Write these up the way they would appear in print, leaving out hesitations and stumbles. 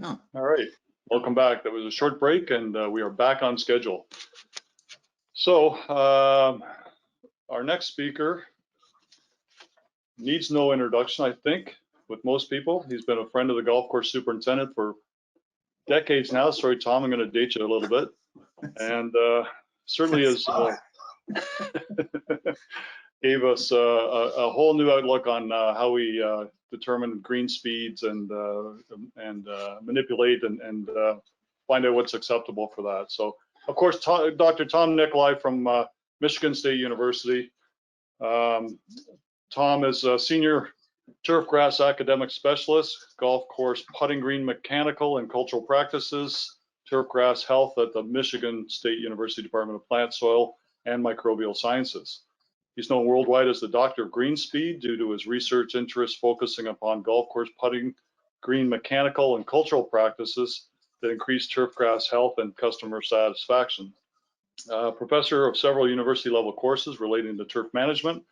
Oh. All right, welcome back. That was a short break, and we are back on schedule. So our next speaker needs no introduction, I think, with most people. He's been a friend of the golf course superintendent for decades now. Sorry, Tom, I'm going to date you a little bit. And certainly is gave us a whole new outlook on how we determine green speeds and manipulate and find out what's acceptable for that. So, of course, Dr. Tom Nikolai from Michigan State University. Tom is a senior turfgrass academic specialist, golf course putting green mechanical and cultural practices, turfgrass health at the Michigan State University Department of Plant, Soil, and Microbial Sciences. He's known worldwide as the Doctor of Green Speed due to his research interests focusing upon golf course putting green mechanical and cultural practices that increase turfgrass health and customer satisfaction. Professor of several university level courses relating to turf management,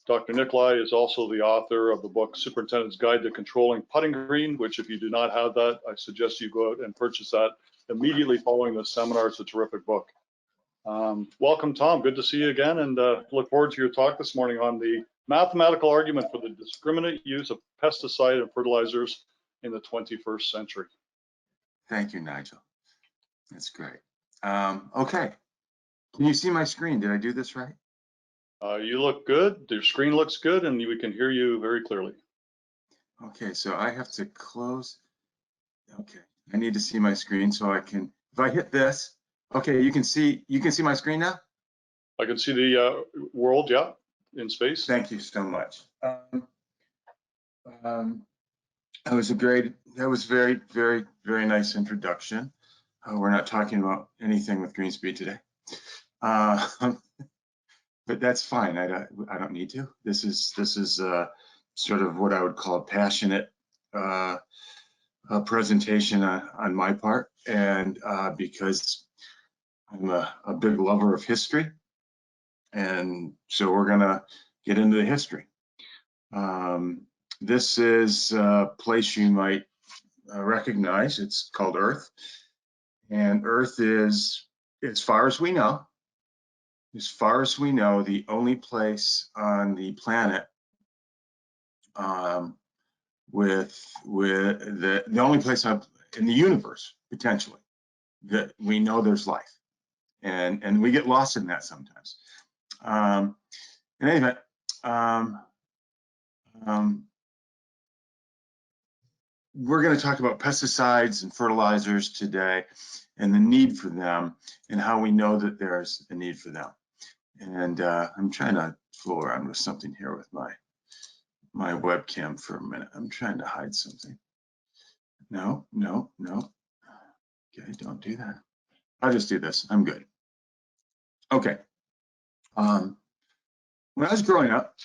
Dr. Nikolai is also the author of the book Superintendent's Guide to Controlling Putting Green, which if you do not have that, I suggest you go out and purchase that immediately following the seminar. It's a terrific book. Welcome, Tom. Good to see you again, and look forward to your talk this morning on the mathematical argument for the discriminate use of pesticide and fertilizers in the 21st century. Thank you, Nigel. That's great. Okay. Can you see my screen? Did I do this right? You look good. Your screen looks good, and we can hear you very clearly. Okay, so I have to close. Okay, I need to see my screen so I can. If I hit this, okay, you can see my screen now. I can see the world, yeah, in space. Thank you so much. That was very, very, very nice introduction. We're not talking about anything with green speed today. But that's fine. I don't need to. This is sort of what I would call a passionate presentation on my part, and because I'm a big lover of history, and so we're gonna get into the history. This is a place you might recognize. It's called Earth, and Earth is, as far as we know, the only place on the planet with the only place in the universe potentially that we know there's life, and we get lost in that sometimes. In any event, we're going to talk about pesticides and fertilizers today, and the need for them, and how we know that there's a need for them. And I'm trying to fool around with something here with my webcam for a minute. I'm trying to hide something. No. Okay, don't do that. I'll just do this. I'm good. Okay. When I was growing up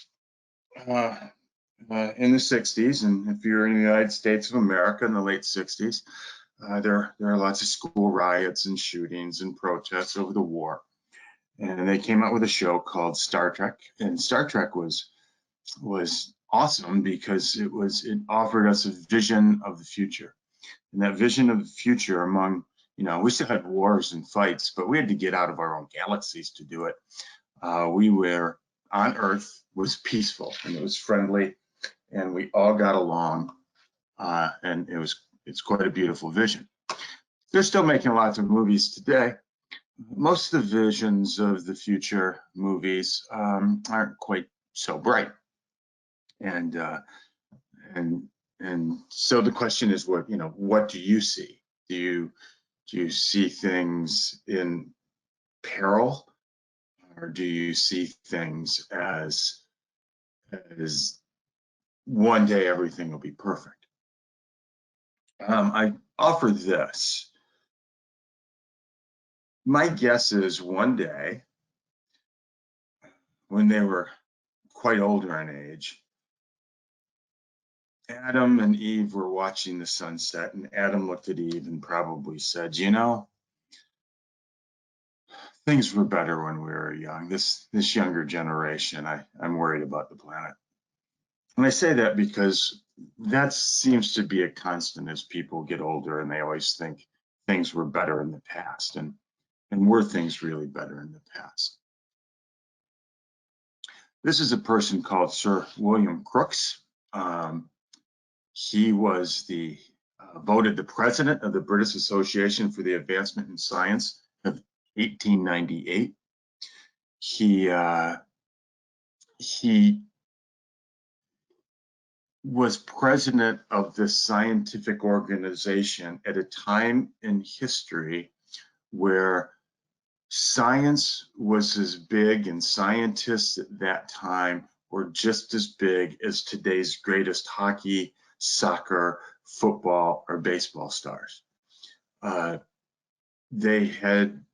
in the 60s, and if you're in the United States of America in the late 60s, there are lots of school riots and shootings and protests over the war. And they came out with a show called Star Trek, and Star Trek was awesome because it offered us a vision of the future. And that vision of the future, among, we still had wars and fights, but we had to get out of our own galaxies to do it. We were on Earth, was peaceful, and it was friendly, and we all got along, and it's quite a beautiful vision. They're still making lots of movies today. Most of the visions of the future movies aren't quite so bright, and so the question is, what do you see? Do you see things in peril, or do you see things as one day everything will be perfect? I offer this. My guess is one day, when they were quite older in age, Adam and Eve were watching the sunset, and Adam looked at Eve and probably said, things were better when we were young. This younger generation, I'm worried about the planet. And I say that because that seems to be a constant as people get older, and they always think things were better in the past, and were things really better in the past? This is a person called Sir William Crookes. He was voted the president of the British Association for the Advancement in Science of 1898. He was president of this scientific organization at a time in history where science was as big, and scientists at that time were just as big as today's greatest hockey, soccer, football, or baseball stars. They had,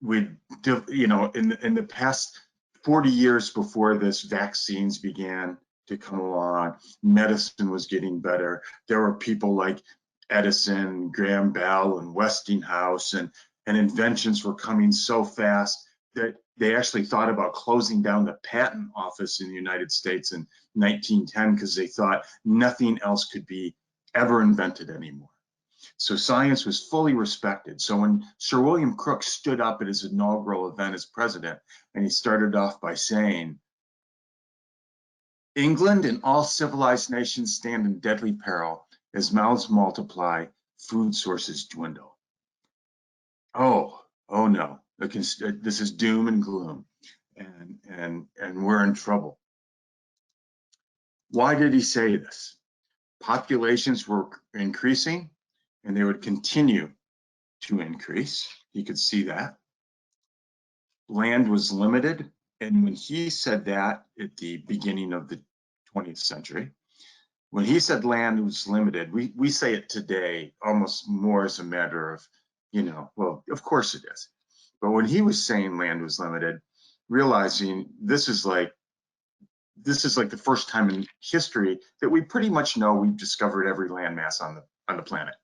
in the past 40 years before this, vaccines began to come along. Medicine was getting better. There were people like Edison, Graham Bell, and Westinghouse, and inventions were coming so fast that they actually thought about closing down the patent office in the United States in 1910 because they thought nothing else could be ever invented anymore. So science was fully respected. So when Sir William Crookes stood up at his inaugural event as president, and he started off by saying, "England and all civilized nations stand in deadly peril as mouths multiply, food sources dwindle." Oh no, this is doom and gloom, and we're in trouble. Why did he say this? Populations were increasing, and they would continue to increase. You could see that. Land was limited, and when he said that at the beginning of the 20th century, when he said land was limited, we say it today almost more as a matter of, well, of course it is. But when he was saying land was limited, realizing this is like the first time in history that we pretty much know we've discovered every landmass on the planet.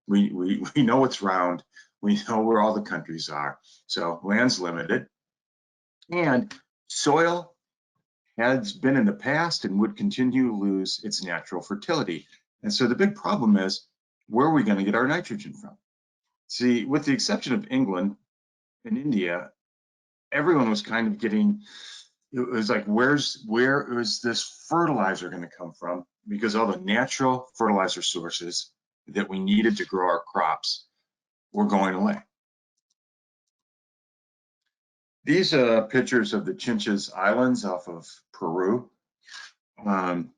We know it's round. We know where all the countries are. So land's limited, and soil has been in the past and would continue to lose its natural fertility. And so the big problem is, where are we going to get our nitrogen from? See, with the exception of England and India, everyone was kind of getting, it was like, where is this fertilizer going to come from? Because all the natural fertilizer sources that we needed to grow our crops were going away. These are pictures of the Chinchas Islands off of Peru.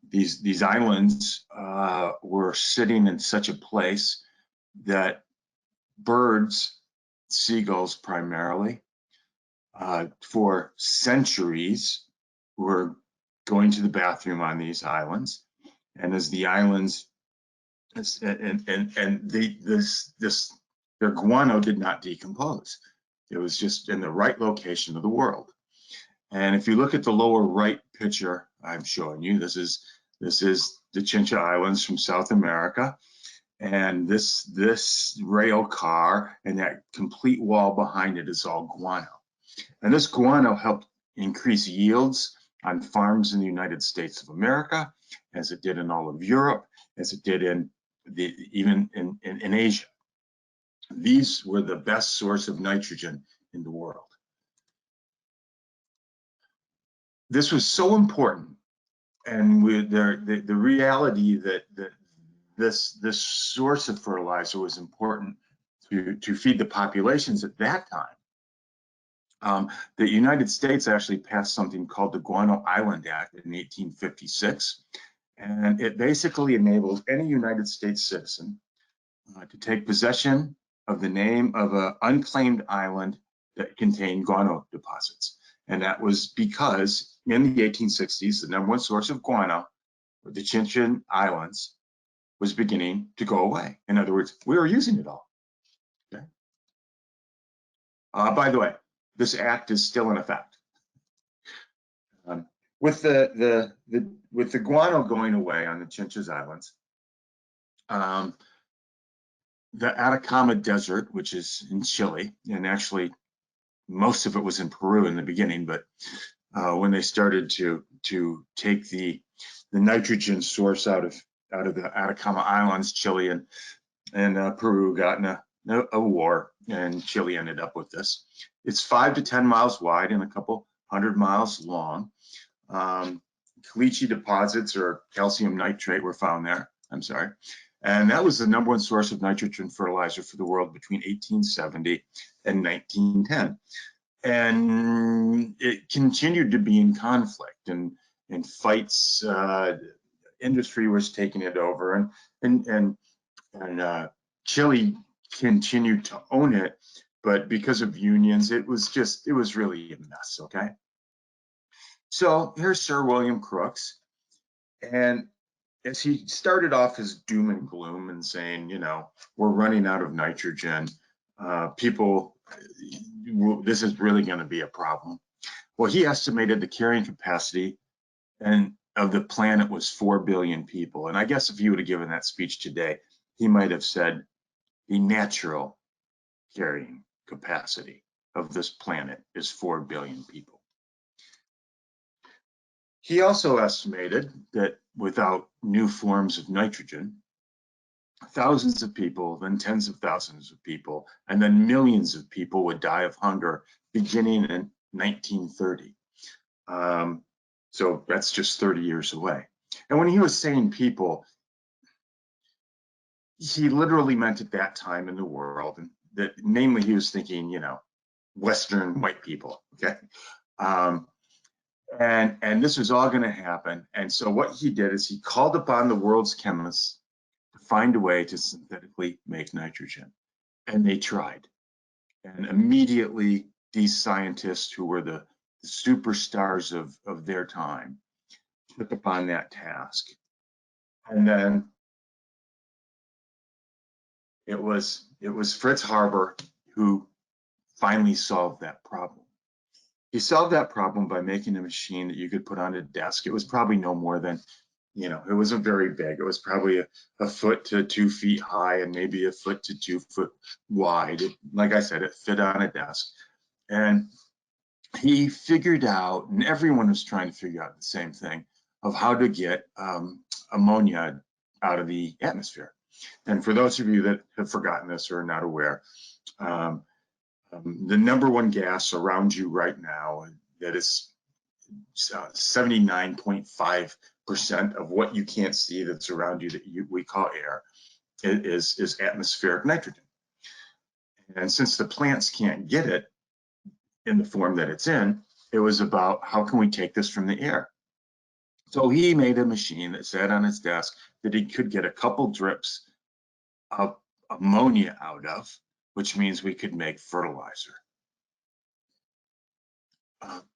These islands were sitting in such a place that birds, seagulls primarily, for centuries were going to the bathroom on these islands, and as the islands their guano did not decompose. It was just in the right location of the world. And if you look at the lower right picture I'm showing you, this is the Chincha Islands from South America. And this rail car and that complete wall behind it is all guano. And this guano helped increase yields on farms in the United States of America, as it did in all of Europe, as it did even in Asia. These were the best source of nitrogen in the world. This was so important, and the reality that this source of fertilizer was important to feed the populations at that time. The United States actually passed something called the Guano Island Act in 1856, and it basically enables any United States citizen to take possession of the name of an unclaimed island that contained guano deposits. And that was because in the 1860s, the number one source of guano, the Chincha Islands, was beginning to go away. In other words, we were using it all. Okay. By the way, this act is still in effect. With the guano going away on the Chincha Islands, the Atacama Desert, which is in Chile, and actually most of it was in Peru in the beginning, but when they started to take the nitrogen source out of out of the Atacama Islands, Chile and Peru got in a war, and Chile ended up with this. It's 5 to 10 miles wide and a couple 100 miles long. Caliche deposits or calcium nitrate were found there. I'm sorry. And that was the #1 source of nitrogen fertilizer for the world between 1870 and 1910. And it continued to be in conflict and fights. Industry was taking it over, and Chile continued to own it, but because of unions, it was really a mess. Okay, so here's Sir William Crookes, and as he started off his doom and gloom and saying, we're running out of nitrogen, people, this is really going to be a problem. Well, he estimated the carrying capacity of the planet was 4 billion people. And I guess if he would have given that speech today, he might have said the natural carrying capacity of this planet is 4 billion people. He also estimated that without new forms of nitrogen, thousands of people, then tens of thousands of people, and then millions of people would die of hunger beginning in 1930. So that's just 30 years away. And when he was saying people, he literally meant at that time in the world, and that namely he was thinking, Western white people, okay? And this was all going to happen. And so what he did is he called upon the world's chemists to find a way to synthetically make nitrogen. And they tried. And immediately these scientists who were the superstars of their time took upon that task. And then it was Fritz Haber who finally solved that problem. He solved that problem by making a machine that you could put on a desk. It was probably no more than, it wasn't very big. It was probably a foot to 2 feet high and maybe a foot to 2 foot wide. Like I said, it fit on a desk. And he figured out, and everyone was trying to figure out the same thing, of how to get ammonia out of the atmosphere. And for those of you that have forgotten this or are not aware, the #1 gas around you right now that is 79.5% of what you can't see that's around you that we call air is atmospheric nitrogen. And since the plants can't get it in the form that it's in, it was about how can we take this from the air? So he made a machine that sat on his desk that he could get a couple drips of ammonia out of, which means we could make fertilizer.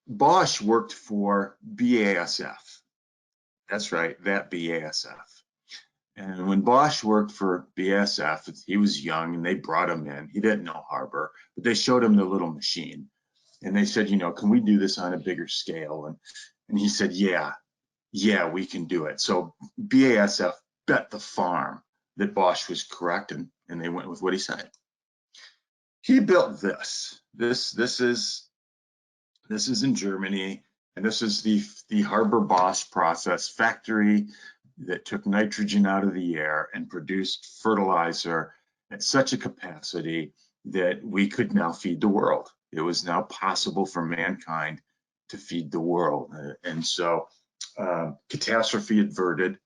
Bosch worked for BASF. That's right, that BASF. And when Bosch worked for BASF, he was young and they brought him in. He didn't know Haber, but they showed him the little machine. And they said, can we do this on a bigger scale? And he said, yeah, we can do it. So BASF bet the farm that Bosch was correct, and they went with what he said. He built this. This is in Germany, and this is the Haber-Bosch process factory that took nitrogen out of the air and produced fertilizer at such a capacity that we could now feed the world. It was now possible for mankind to feed the world. And so catastrophe averted,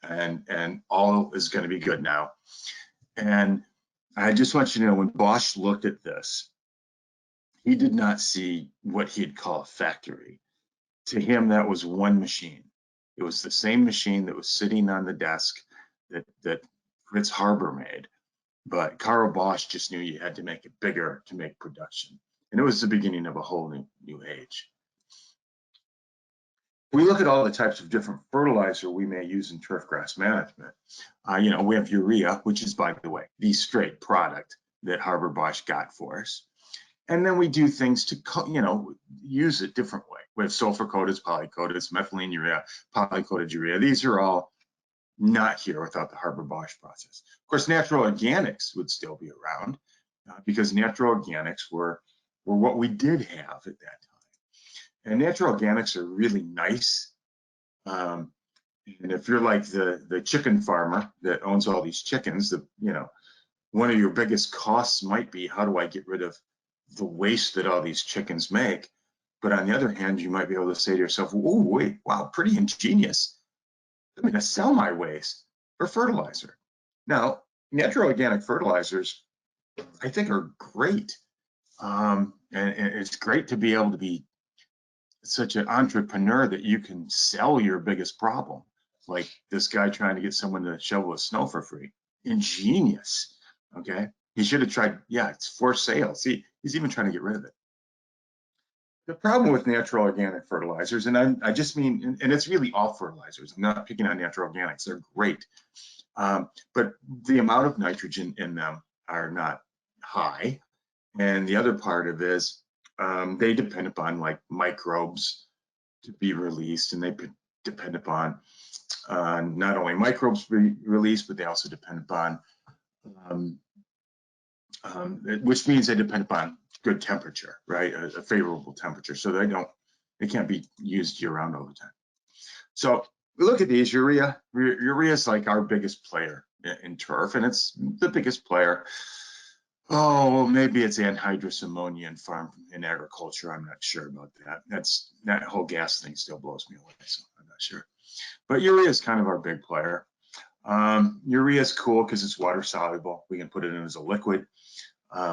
and all is going to be good now. And I just want you to know, when Bosch looked at this, he did not see what he'd call a factory. To him, that was one machine. It was the same machine that was sitting on the desk that Fritz Haber made. But Karl Bosch just knew you had to make it bigger to make production. And it was the beginning of a whole new age. We look at all the types of different fertilizer we may use in turfgrass management. We have urea, which is, by the way, the straight product that Haber-Bosch got for us. And then we do things to, use it different way. We have sulfur coated, polycoated, methylene urea, polycoated urea. These are all not here without the Haber-Bosch process. Of course, natural organics would still be around because natural organics were what we did have at that time. And natural organics are really nice And if you're like the chicken farmer that owns all these chickens, one of your biggest costs might be, how do I get rid of the waste that all these chickens make? But on the other hand, you might be able to say to yourself, oh, wait, wow, pretty ingenious. I'm going to sell my waste for fertilizer. Now, natural organic fertilizers, I think, are great. And it's great to be able to be such an entrepreneur that you can sell your biggest problem. Like this guy trying to get someone to shovel his snow for free. Ingenious. Okay. He should have tried, yeah, it's for sale. See, he's even trying to get rid of it. The problem with natural organic fertilizers, and I just mean, and it's really all fertilizers. I'm not picking on natural organics. They're great. But the amount of nitrogen in them are not high. And the other part of it is they depend upon like microbes to be released, and they depend upon not only microbes be released, but they also depend upon, which means they depend upon good temperature, right? A favorable temperature. So they can't be used year round all the time. So we look at these. Urea is like our biggest player in turf, and it's the biggest player. Oh, maybe it's anhydrous ammonia in agriculture. I'm not sure about that. That whole gas thing still blows me away, so I'm not sure. But urea is kind of our big player. Urea is cool because it's water soluble. We can put it in as a liquid.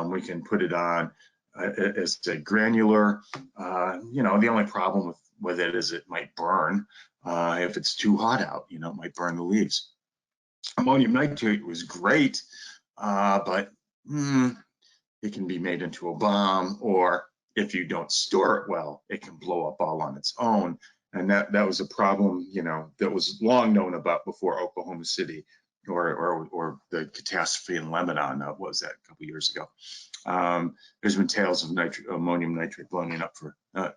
We can put it on as a granular. The only problem with it is it might burn if it's too hot out. It might burn the leaves. Ammonium nitrate was great, but it can be made into a bomb, or if you don't store it well, it can blow up all on its own. And that was a problem, that was long known about before Oklahoma City or the catastrophe in Lebanon. What was that, a couple years ago? There's been tales of ammonium nitrate blowing up for at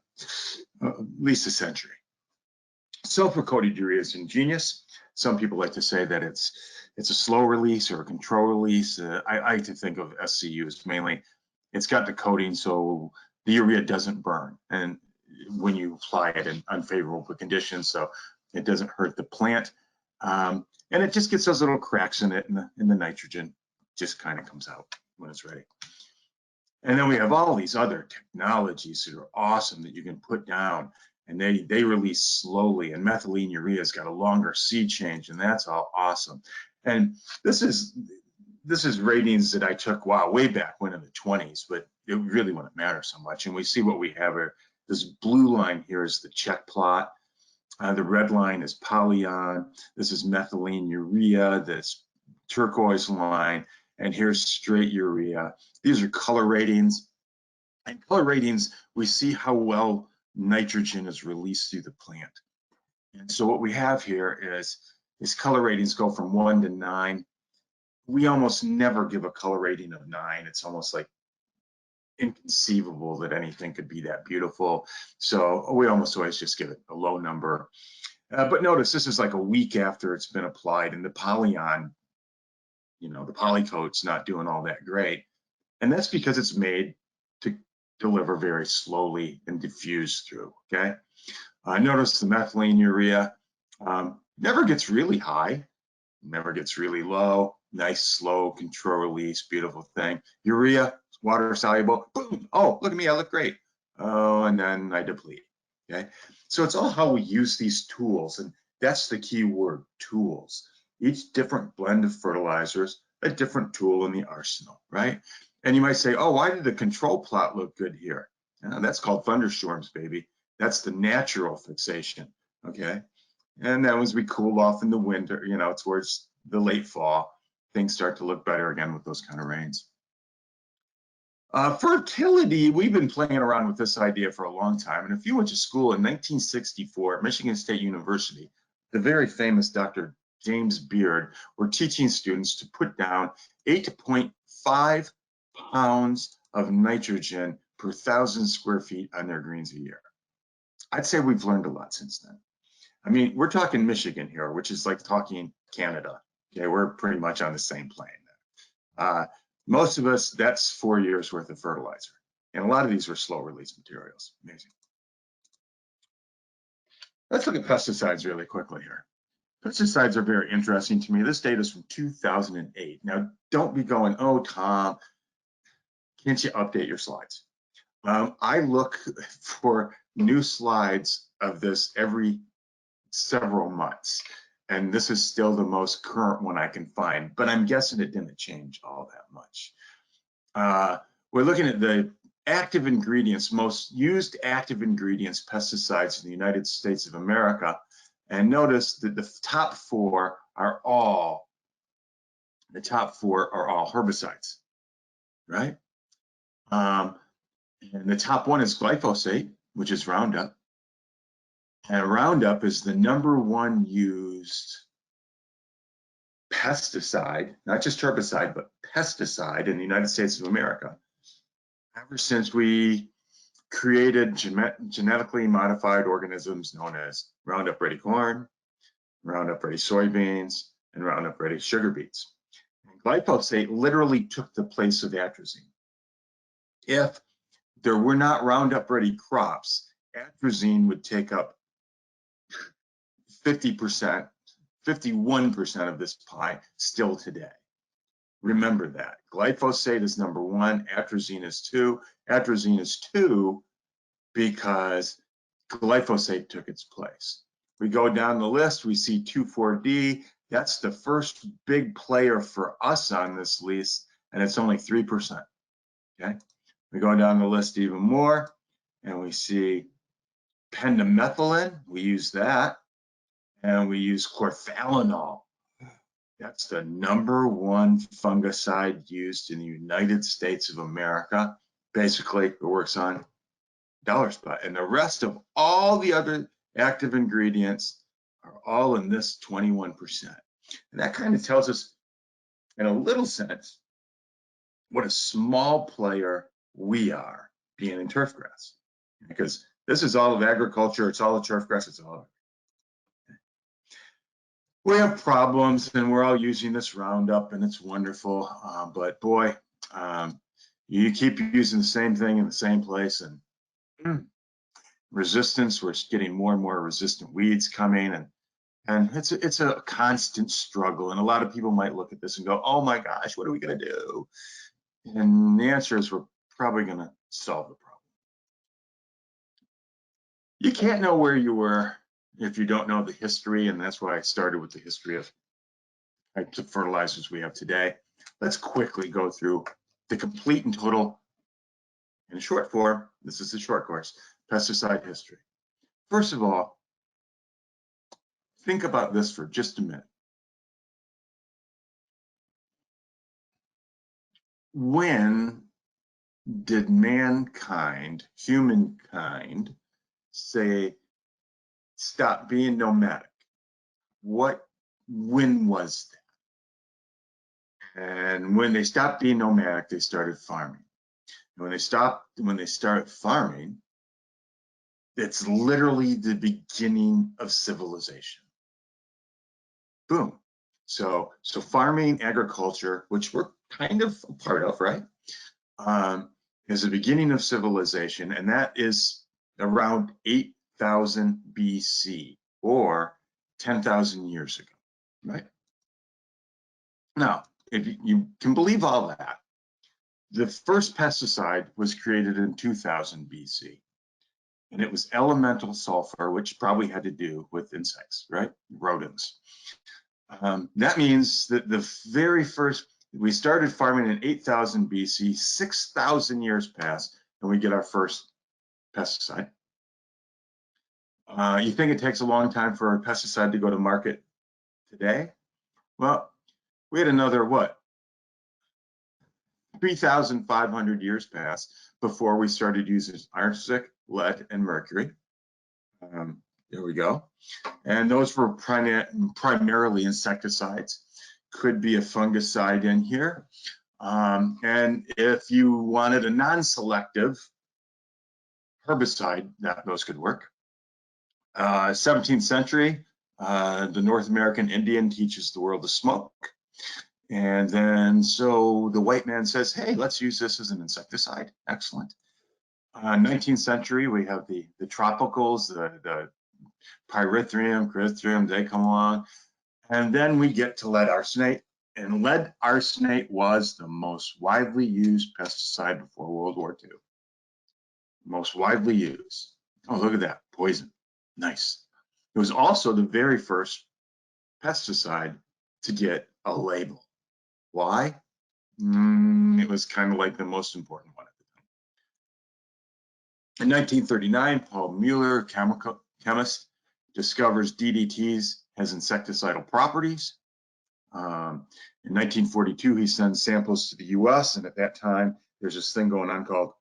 least a century. Sulfur-coated urea is ingenious. Some people like to say that it's a slow release or a control release. I like to think of SCU as mainly, it's got the coating so the urea doesn't burn, and when you apply it in unfavorable conditions, so it doesn't hurt the plant, and it just gets those little cracks in it, and the nitrogen just kind of comes out when it's ready. And then we have all these other technologies that are awesome that you can put down, and they release slowly, and methylene urea has got a longer seed change, and that's all awesome. And this is ratings that I took, way back when in the 20s, but it really wouldn't matter so much. And we see what we have here. This blue line here is the check plot. The red line is polyon. This is methylene urea. This turquoise line, and here's straight urea. These are color ratings. And color ratings, we see how well nitrogen is released through the plant. And so what we have here is color ratings go from 1 to 9. We almost never give a color rating of 9. It's almost like inconceivable that anything could be that beautiful. So we almost always just give it a low number. But notice this is like a week after it's been applied, and the polyon, the polycoat's not doing all that great. And that's because it's made to deliver very slowly and diffuse through, okay? Notice the methylene urea never gets really high, never gets really low. Nice, slow, control release, beautiful thing. Urea, water soluble, boom. Oh, look at me, I look great. Oh, and then I deplete, okay? So it's all how we use these tools, and that's the key word, tools. Each different blend of fertilizers, a different tool in the arsenal, right? And you might say, oh, why did the control plot look good here? That's called thunderstorms, baby. That's the natural fixation, okay? And then as we cool off in the winter, towards the late fall, things start to look better again with those kind of rains. Fertility, we've been playing around with this idea for a long time. And if you went to school in 1964 at Michigan State University, the very famous Dr. James Beard were teaching students to put down 8.5 pounds of nitrogen per 1,000 square feet on their greens a year. I'd say we've learned a lot since then. I mean, we're talking Michigan here, which is like talking Canada. Okay, we're pretty much on the same plane. Most of us, that's 4 years worth of fertilizer. And a lot of these were slow release materials. Amazing. Let's look at pesticides really quickly here. Pesticides are very interesting to me. This data is from 2008. Now, don't be going, oh, Tom, can't you update your slides? I look for new slides of this every several months, and this is still the most current one I can find, but I'm guessing it didn't change all that much. We're looking at the active ingredients, most used active ingredients, pesticides in the United States of America, and notice that the top four are all herbicides, right? And the top one is glyphosate, which is Roundup. And Roundup is the #1 used pesticide, not just herbicide, but pesticide in the United States of America, ever since we created genetically modified organisms known as Roundup Ready corn, Roundup Ready soybeans, and Roundup Ready sugar beets. And glyphosate literally took the place of atrazine. If there were not Roundup Ready crops, atrazine would take up 50%, 51% of this pie still today. Remember that. Glyphosate is #1, atrazine is 2. Atrazine is 2 because glyphosate took its place. We go down the list, we see 2,4-D. That's the first big player for us on this list, and it's only 3%. Okay. We go down the list even more, and we see pendimethalin. We use that, and we use chlorthalonol. That's the #1 fungicide used in the United States of America. Basically, it works on dollar spot, and the rest of all the other active ingredients are all in this 21%. And that kind of tells us, in a little sense, what a small player we are being in turf grass, because this is all of agriculture, it's all of turf grass, it's all of it. We have problems, and we're all using this Roundup, and it's wonderful, but boy, you keep using the same thing in the same place, and resistance, we're getting more and more resistant weeds coming, and it's a constant struggle. And a lot of people might look at this and go, oh my gosh, what are we going to do? And the answer is we're probably going to solve the problem. You can't know where you were if you don't know the history, and that's why I started with the history of types of fertilizers we have today. Let's quickly go through the complete and total, in short form, this is a short course, pesticide history. First of all, think about this for just a minute. When did mankind, humankind, say, stop being nomadic? When was that? And when they stopped being nomadic, they started farming. And when they started farming, it's literally the beginning of civilization. Boom. So farming, agriculture, which we're kind of a part of, right? Is the beginning of civilization, and that is around 8,000 BC, or 10,000 years ago, right? Now, if you can believe all that, the first pesticide was created in 2000 BC, and it was elemental sulfur, which probably had to do with insects, right? Rodents. That means that the very first, we started farming in 8,000 BC, 6,000 years pass, and we get our first pesticide. You think it takes a long time for a pesticide to go to market today? Well, we had another, 3,500 years pass before we started using arsenic, lead, and mercury. There we go. And those were primarily insecticides. Could be a fungicide in here. And if you wanted a non-selective herbicide, those could work. 17th century, the North American Indian teaches the world to smoke. And then so the white man says, hey, let's use this as an insecticide. Excellent. 19th century, we have the tropicals, the pyrethrum, they come along. And then we get to lead arsenate, and lead arsenate was the most widely used pesticide before World War II. Most widely used. Oh, look at that, poison. Nice. It was also the very first pesticide to get a label. Why? It was kind of like the most important one at the time. In 1939, Paul Mueller, chemist, discovers DDTs has insecticidal properties. In 1942, he sends samples to the US, and at that time, there's this thing going on called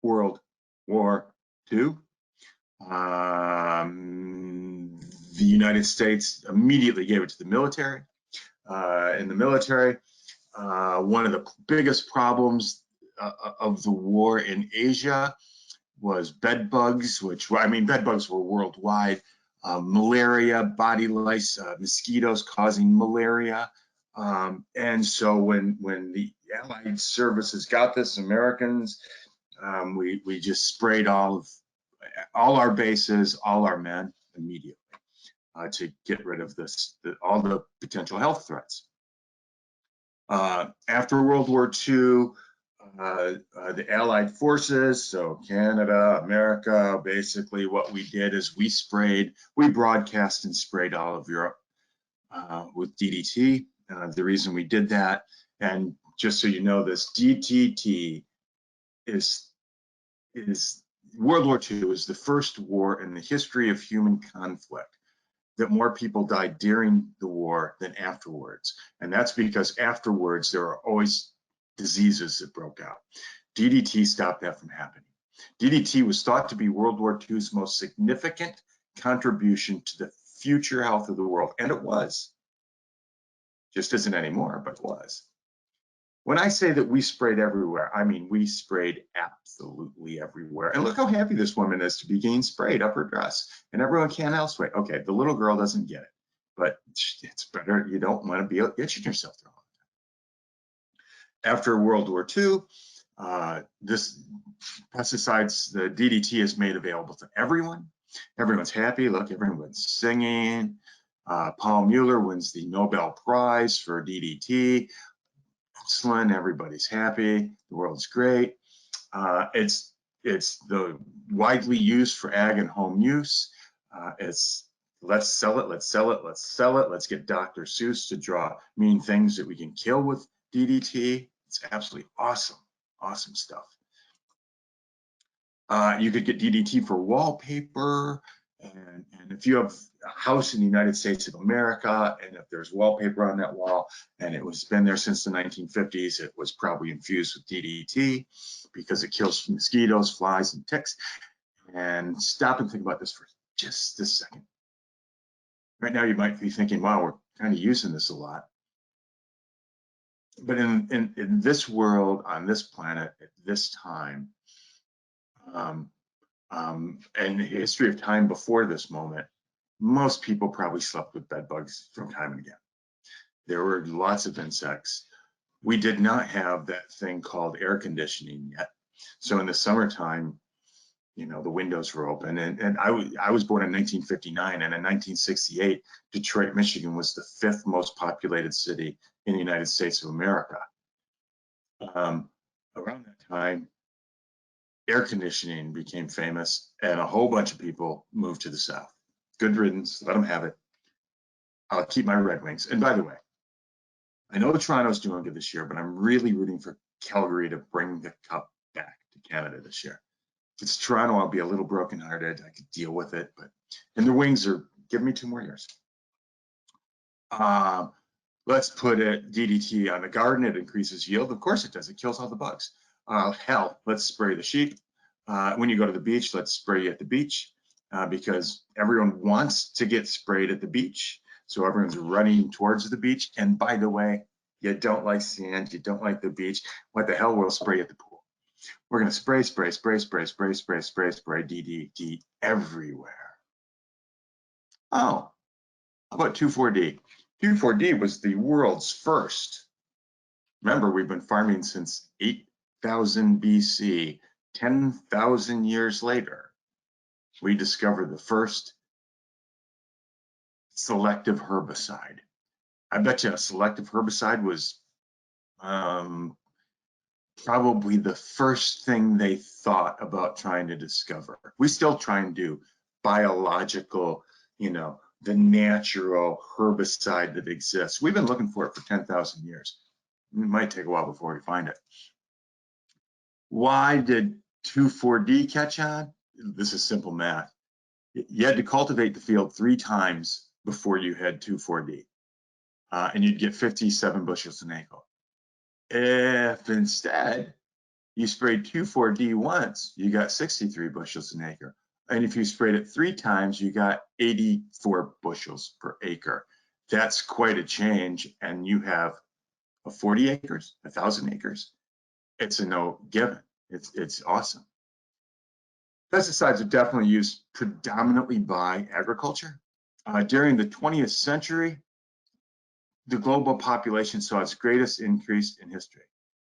World War II. The United States immediately gave it to the military. In the military, one of the biggest problems of the war in Asia was bed bugs, which, I mean, bed bugs were worldwide. Malaria, body lice, mosquitoes causing malaria. And so when the Allied services got this, Americans, we just sprayed all our bases, all our men immediately to get rid of all the potential health threats. After World War II, the Allied forces, so Canada, America, basically what we did is we broadcast and sprayed all of Europe with DDT. The reason we did that, and just so you know, this DDT is World War II is the first war in the history of human conflict that more people died during the war than afterwards. And that's because afterwards there are always diseases that broke out. DDT stopped that from happening. DDT was thought to be World War II's most significant contribution to the future health of the world, and it was. Just isn't anymore, but it was. When I say that we sprayed everywhere, I mean we sprayed absolutely everywhere. And look how happy this woman is to be getting sprayed up her dress. And everyone can't elsewhere. Okay, the little girl doesn't get it, but it's better. You don't want to be itching yourself through all the time. After World War II, this pesticides, the DDT is made available to everyone. Everyone's happy. Look, everyone's singing. Paul Mueller wins the Nobel Prize for DDT. Excellent, everybody's happy, the world's great. It's the widely used for ag and home use. It's let's sell it, let's sell it, let's sell it. Let's get Dr. Seuss to draw mean things that we can kill with DDT. It's absolutely awesome, awesome stuff. You could get DDT for wallpaper. And if you have a house in the United States of America, and if there's wallpaper on that wall, and it was been there since the 1950s, it was probably infused with DDT because it kills mosquitoes, flies, and ticks. And stop and think about this for just a second. Right now, you might be thinking, wow, we're kind of using this a lot. But in this world, on this planet, at this time, and the history of time before this moment, most people probably slept with bed bugs from time and again. There were lots of insects. We did not have that thing called air conditioning yet. So in the summertime, you know, the windows were open. And I was born in 1959, and in 1968, Detroit, Michigan was the 5th most populated city in the United States of America. Around that time, air conditioning became famous, and a whole bunch of people moved to the South. Good riddance, let them have it. I'll keep my Red Wings. And by the way, I know Toronto's doing good this year, but I'm really rooting for Calgary to bring the cup back to Canada this year. If it's Toronto, I'll be a little brokenhearted. I could deal with it, and the Wings are giving me 2 more years. Let's put DDT on the garden. It increases yield. Of course it does. It kills all the bugs. Hell, let's spray the sheep. When you go to the beach, let's spray at the beach because everyone wants to get sprayed at the beach. So everyone's running towards the beach. And by the way, you don't like sand, you don't like the beach. What the hell, we'll spray at the pool. We're going to spray DDT everywhere. Oh, how about 2,4-D? 2,4-D was the world's first. Remember, we've been farming since 8,000 BC. 10,000 years later, we discovered the first selective herbicide. I bet you a selective herbicide was probably the first thing they thought about trying to discover. We still try and do biological, the natural herbicide that exists. We've been looking for it for 10,000 years. It might take a while before we find it. Why did 2,4-D catch on? This is simple math. You had to cultivate the field 3 times before you had 2,4-D, and you'd get 57 bushels an acre. If instead you sprayed 2,4-D once, you got 63 bushels an acre. And if you sprayed it 3 times, you got 84 bushels per acre. That's quite a change. And you have 40 acres, 1,000 acres. It's a no given. It's awesome. Pesticides are definitely used predominantly by agriculture. During the 20th century, the global population saw its greatest increase in history.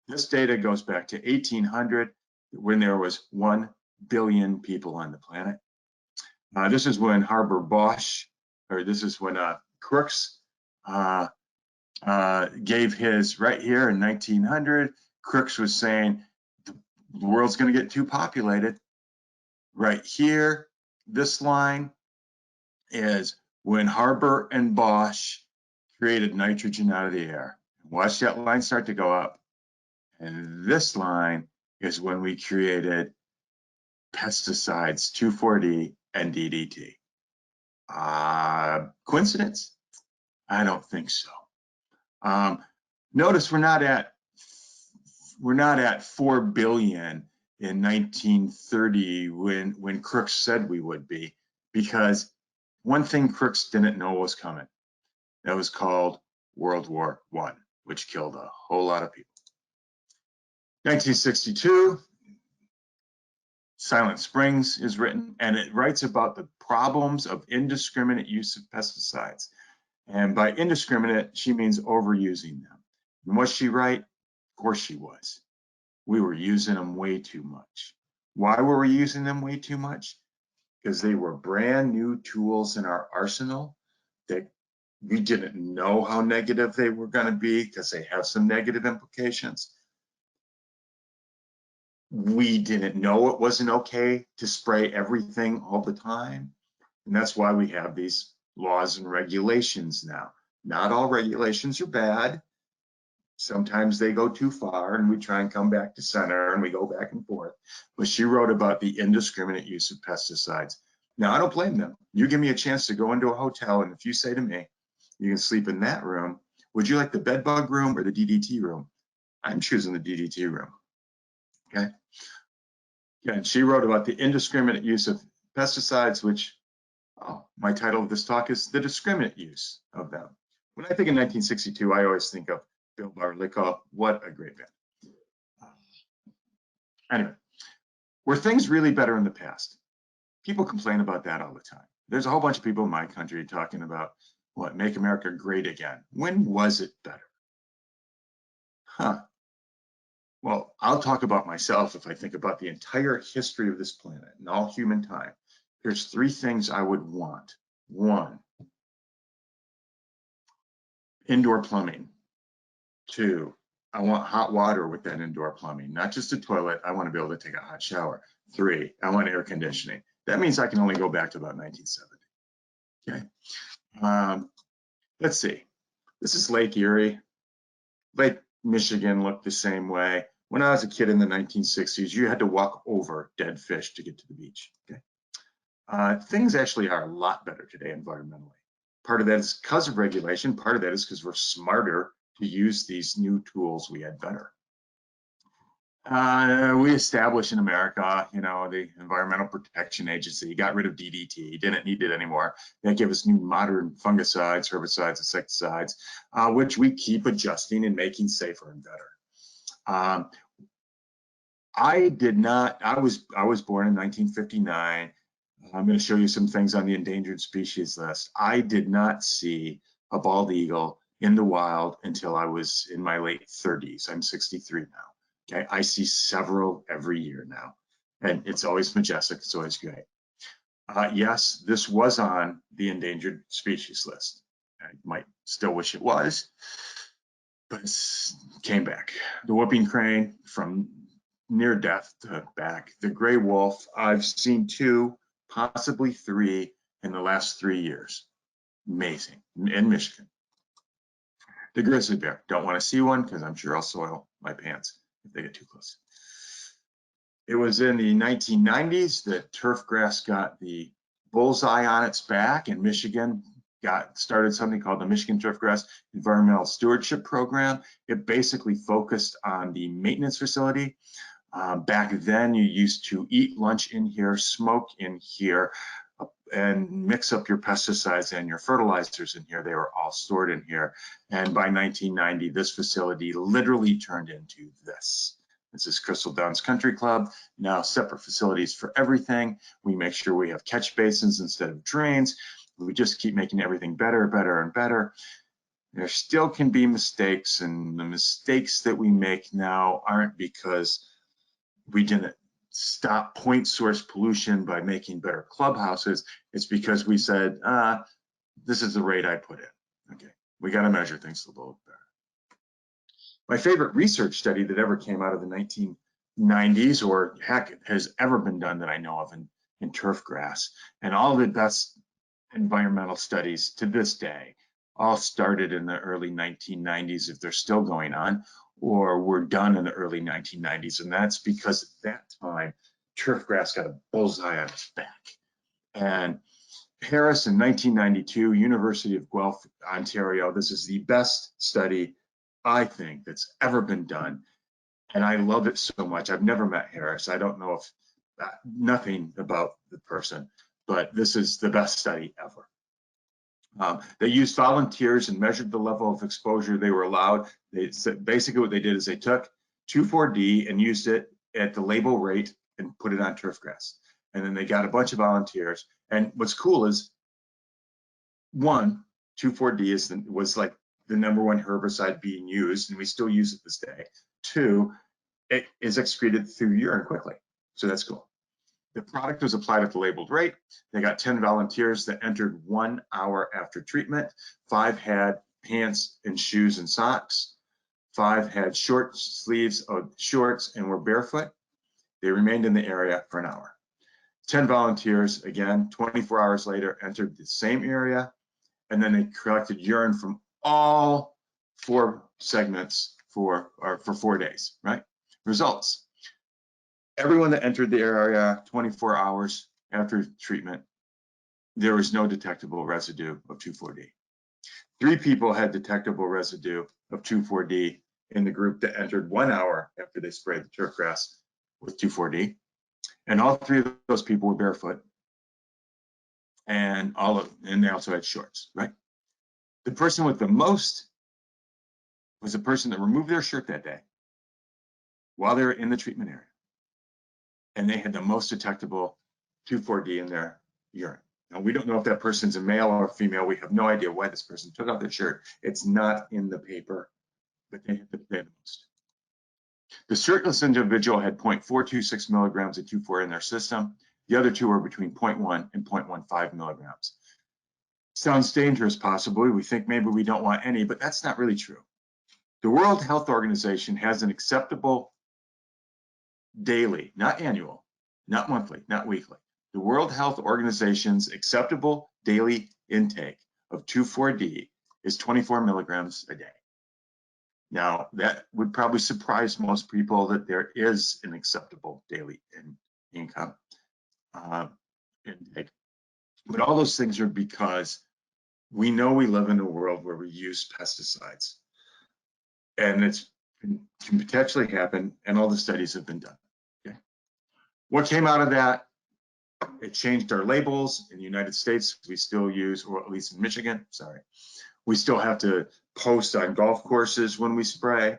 This data goes back to 1800, when there was 1 billion people on the planet. This is when Crooks gave his right here in 1900. Crooks was saying the world's going to get too populated. Right here, this line is when Haber and Bosch created nitrogen out of the air. Watch that line start to go up. And this line is when we created pesticides, 2,4-D and DDT. Coincidence? I don't think so. Notice we're not at 4 billion in 1930 when Crooks said we would be, because one thing Crooks didn't know was coming. That was called World War I, which killed a whole lot of people. 1962, Silent Springs is written, and it writes about the problems of indiscriminate use of pesticides. And by indiscriminate, she means overusing them. And was she right? Of course she was. We were using them way too much. Why were we using them way too much? Because they were brand new tools in our arsenal that we didn't know how negative they were going to be, because they have some negative implications. We didn't know it wasn't okay to spray everything all the time. And that's why we have these laws and regulations now. Not all regulations are bad. Sometimes they go too far and we try and come back to center and we go back and forth. But she wrote about the indiscriminate use of pesticides. Now, I don't blame them. You give me a chance to go into a hotel, and if you say to me, you can sleep in that room, would you like the bed bug room or the DDT room? I'm choosing the DDT room. Okay. And she wrote about the indiscriminate use of pesticides, which my title of this talk is The Discriminate Use of Them. When I think of 1962, I always think of Bill Barlick. What a great band. Anyway, were things really better in the past? People complain about that all the time. There's a whole bunch of people in my country talking about what, make America great again. When was it better? Well, I'll talk about myself. If I think about the entire history of this planet and all human time, there's 3 things I would want. 1, indoor plumbing. 2, I want hot water with that indoor plumbing, not just a toilet. I want to be able to take a hot shower. 3, I want air conditioning. That means I can only go back to about 1970. Okay. Let's see. This is Lake Erie. Lake Michigan looked the same way. When I was a kid in the 1960s, you had to walk over dead fish to get to the beach. Okay. Things actually are a lot better today environmentally. Part of that is because of regulation. Part of that is because we're smarter to use these new tools we had better. We established in America, the Environmental Protection Agency, got rid of DDT, didn't need it anymore. That gave us new modern fungicides, herbicides, insecticides, which we keep adjusting and making safer and better. I was born in 1959. I'm going to show you some things on the endangered species list. I did not see a bald eagle in the wild until I was in my late 30s. I'm 63 now. Okay, I see several every year now, and it's always majestic. It's always great. Yes, this was on the endangered species list. I might still wish it was, but it came back. The whooping crane, from near death to back. The gray wolf, I've seen 2, possibly 3 in the last 3 years. Amazing, in Michigan. The grizzly bear, don't want to see one because I'm sure I'll soil my pants if they get too close. It was in the 1990s that turf grass got the bullseye on its back, and Michigan started something called the Michigan Turfgrass Environmental Stewardship Program. It basically focused on the maintenance facility. Back then, you used to eat lunch in here, smoke in here, and mix up your pesticides and your fertilizers in here. They were all stored in here. And by 1990, this facility literally turned into this. This is Crystal Downs Country Club, now separate facilities for everything. We make sure we have catch basins instead of drains. We just keep making everything better, better, and better. There still can be mistakes, and the mistakes that we make now aren't because we didn't stop point source pollution by making better clubhouses. It's because we said, this is the rate I put in. Okay, we got to measure things a little better. My favorite research study that ever came out of the 1990s, or heck, has ever been done that I know of in turf grass, and all the best environmental studies to this day all started in the early 1990s, if they're still going on, or were done in the early 1990s. And that's because at that time, turf grass got a bullseye on its back. And Harris in 1992, University of Guelph, Ontario, this is the best study I think that's ever been done. And I love it so much. I've never met Harris. I don't know if nothing about the person, but this is the best study ever. They used volunteers and measured the level of exposure they were allowed. Basically what they did is they took 2,4-D and used it at the label rate and put it on turf grass. And then they got a bunch of volunteers. And what's cool is, 1, 2,4-D was like the #1 herbicide being used, and we still use it this day. 2, it is excreted through urine quickly. So that's cool. The product was applied at the labeled rate. They got 10 volunteers that entered 1 hour after treatment. 5 had pants and shoes and socks. 5 had short sleeves of shorts and were barefoot. They remained in the area for an hour. 10 volunteers, again, 24 hours later, entered the same area, and then they collected urine from all 4 segments for 4 days, right? Results. Everyone that entered the area 24 hours after treatment, there was no detectable residue of 2,4-D. 3 people had detectable residue of 2,4-D in the group that entered 1 hour after they sprayed the turf grass with 2,4-D. And all 3 of those people were barefoot, and they also had shorts, right? The person with the most was the person that removed their shirt that day while they were in the treatment area. And they had the most detectable 2,4-D in their urine. Now, we don't know if that person's a male or a female. We have no idea why this person took off their shirt. It's not in the paper, but they had the most. The shirtless individual had 0.426 milligrams of 2,4 in their system. The other 2 were between 0.1 and 0.15 milligrams. Sounds dangerous, possibly. We think maybe we don't want any, but that's not really true. The World Health Organization has an acceptable daily, not annual, not monthly, not weekly. The World Health Organization's acceptable daily intake of 2,4-D is 24 milligrams a day. Now, that would probably surprise most people that there is an acceptable daily intake. But all those things are because we know we live in a world where we use pesticides. And it can potentially happen, and all the studies have been done. Okay. What came out of that? It changed our labels. In the United States, we still use, or at least in Michigan, sorry, we still have to post on golf courses when we spray,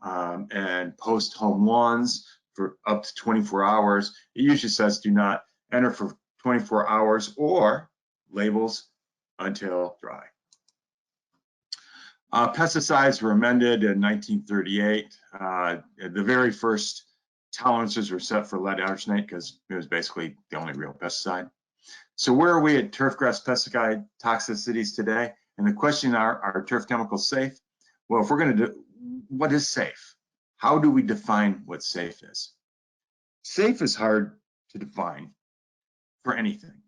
and post home lawns for up to 24 hours. It usually says do not enter for 24 hours or labels until dry. Pesticides were amended in 1938. The very first tolerances were set for lead arsenate because it was basically the only real pesticide. So where are we at turf grass pesticide toxicities today? And the question, are turf chemicals safe? Well, if we're going to do, what is safe? How do we define what safe is? Safe is hard to define for anything.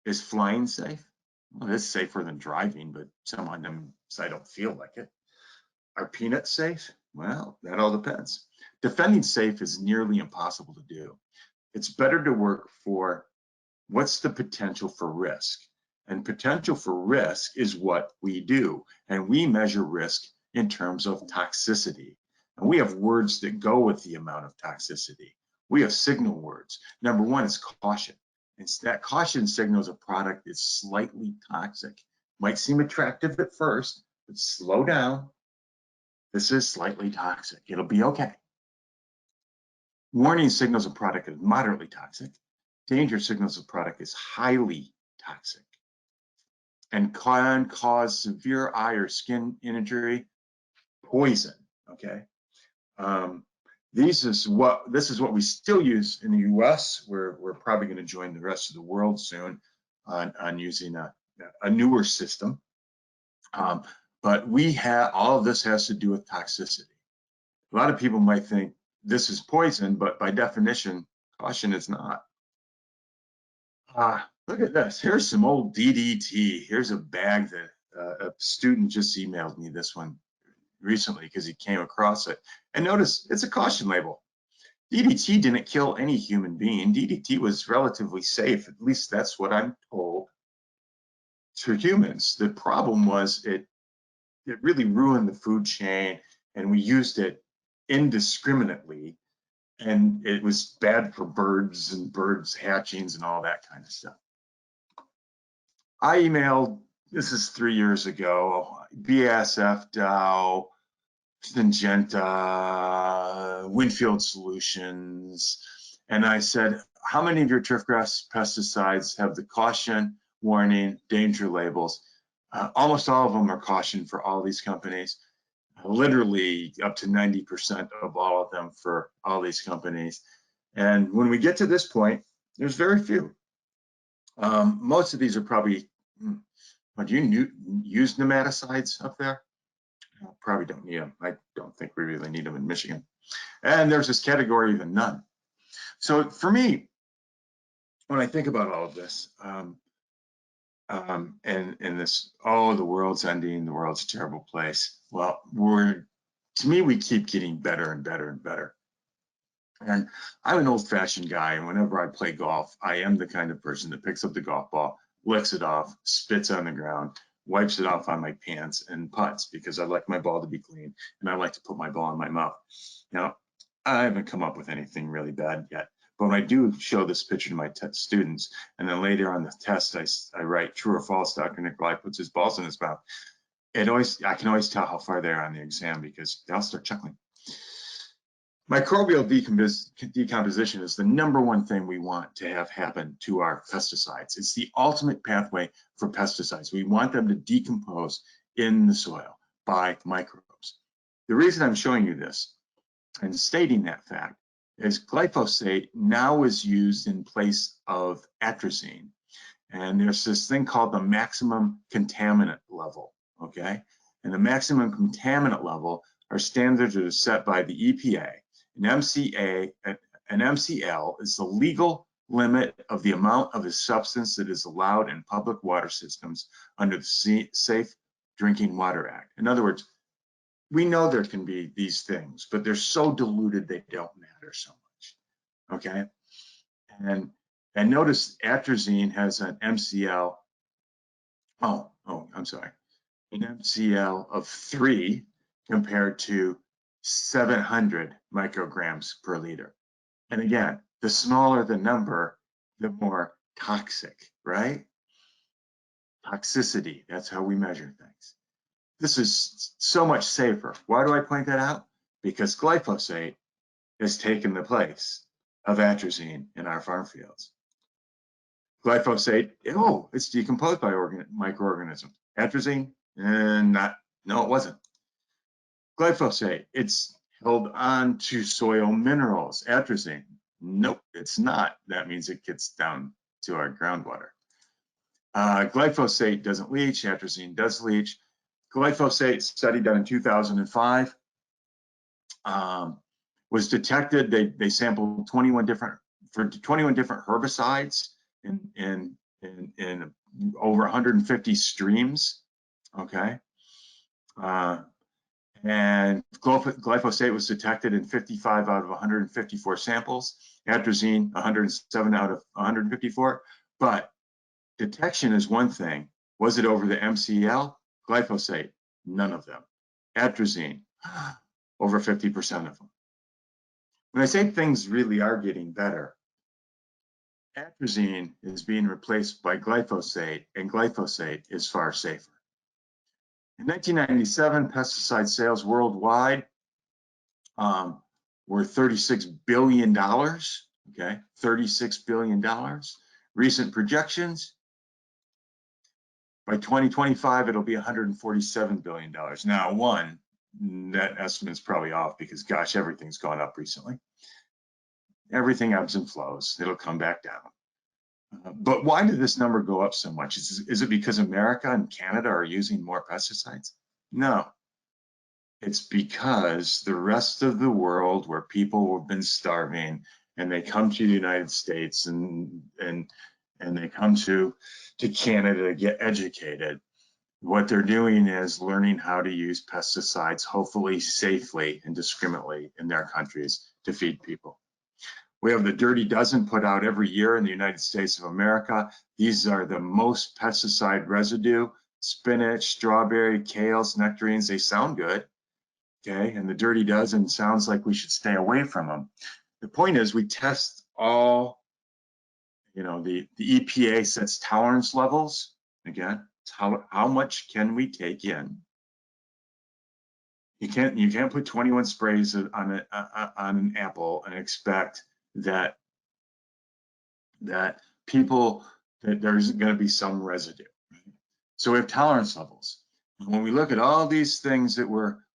Is flying safe? Well, it's safer than driving, but some of them, I don't feel like it. Are peanuts safe? Well, that all depends. Defending safe is nearly impossible to do. It's better to work for what's the potential for risk. And potential for risk is what we do. And we measure risk in terms of toxicity. And we have words that go with the amount of toxicity. We have signal words. Number one is caution. It's that caution signals a product is slightly toxic. Might seem attractive at first, but slow down. This is slightly toxic. It'll be okay. Warning signals a product is moderately toxic. Danger signals a product is highly toxic and can cause severe eye or skin injury, poison. Okay. This is what we still use in the U.S. We're probably going to join the rest of the world soon on using a newer system. But all of this has to do with toxicity. A lot of people might think this is poison, but by definition, caution is not. Look at this. Here's some old DDT. Here's a bag that a student just emailed me this one recently because he came across it. And notice it's a caution label. DDT didn't kill any human being. DDT was relatively safe. At least that's what I'm told, to humans. The problem was it really ruined the food chain, and we used it indiscriminately, and it was bad for birds and birds hatchings and all that kind of stuff. I emailed, this is 3 years ago, BASF, Dow, Syngenta, Winfield Solutions, and I said, how many of your turf grass pesticides have the caution, warning, danger labels? Almost all of them are caution for all these companies. Literally up to 90% of all of them for all these companies. And when we get to this point, there's very few. Most of these are probably, do you use nematicides up there? Probably don't need them. I don't think we really need them in Michigan. And there's this category of none. So for me, when I think about all of this, and this, oh, the world's ending, the world's a terrible place. Well, to me, we keep getting better and better and better. And I'm an old-fashioned guy, and whenever I play golf, I am the kind of person that picks up the golf ball, licks it off, spits on the ground, wipes it off on my pants, and putts, because I like my ball to be clean, and I like to put my ball in my mouth. Now, I haven't come up with anything really bad yet, but when I do show this picture to my students, and then later on the test, I write true or false, Dr. Nikolai puts his balls in his mouth, I can always tell how far they are on the exam because they all start chuckling. Microbial decomposition is the #1 thing we want to have happen to our pesticides. It's the ultimate pathway for pesticides. We want them to decompose in the soil by microbes. The reason I'm showing you this and stating that fact is glyphosate now is used in place of atrazine. And there's this thing called the maximum contaminant level, okay? And the maximum contaminant level are standards that are set by the EPA. An MCL is the legal limit of the amount of a substance that is allowed in public water systems under the Safe Drinking Water Act. In other words, we know there can be these things, but they're so diluted they don't matter so much, okay? And notice atrazine has an MCL, an MCL of 3 compared to 700 micrograms per liter. And again, the smaller the number, the more toxic, right? Toxicity, that's how we measure things. This is so much safer. Why do I point that out? Because glyphosate has taken the place of atrazine in our farm fields. Glyphosate, it's decomposed by microorganisms. Atrazine, no, it wasn't. Glyphosate, it's held on to soil minerals. Atrazine, nope, it's not. That means it gets down to our groundwater. Glyphosate doesn't leach, atrazine does leach. Glyphosate study done in 2005 was detected. They sampled 21 different herbicides in over 150 streams. Okay, and glyphosate was detected in 55 out of 154 samples. Atrazine 107 out of 154. But detection is one thing. Was it over the MCL? Glyphosate, none of them. Atrazine, over 50% of them. When I say things really are getting better, atrazine is being replaced by glyphosate, and glyphosate is far safer. In 1997, pesticide sales worldwide were $36 billion, okay? $36 billion. Recent projections, by 2025, it'll be $147 billion. Now, one, that estimate's probably off because, gosh, everything's gone up recently. Everything ebbs and flows. It'll come back down. But why did this number go up so much? Is it because America and Canada are using more pesticides? No. It's because the rest of the world, where people have been starving, and they come to the United States and they come to Canada to get educated. What they're doing is learning how to use pesticides, hopefully safely and discriminately in their countries to feed people. We have the Dirty Dozen put out every year in the United States of America. These are the most pesticide residue: spinach, strawberry, kales, nectarines. They sound good, okay? And the Dirty Dozen sounds like we should stay away from them. The point is, we test all, the EPA sets tolerance levels. Again, how much can we take in? You can't put 21 sprays on an apple and expect that there's going to be some residue. So we have tolerance levels. When we look at all these things that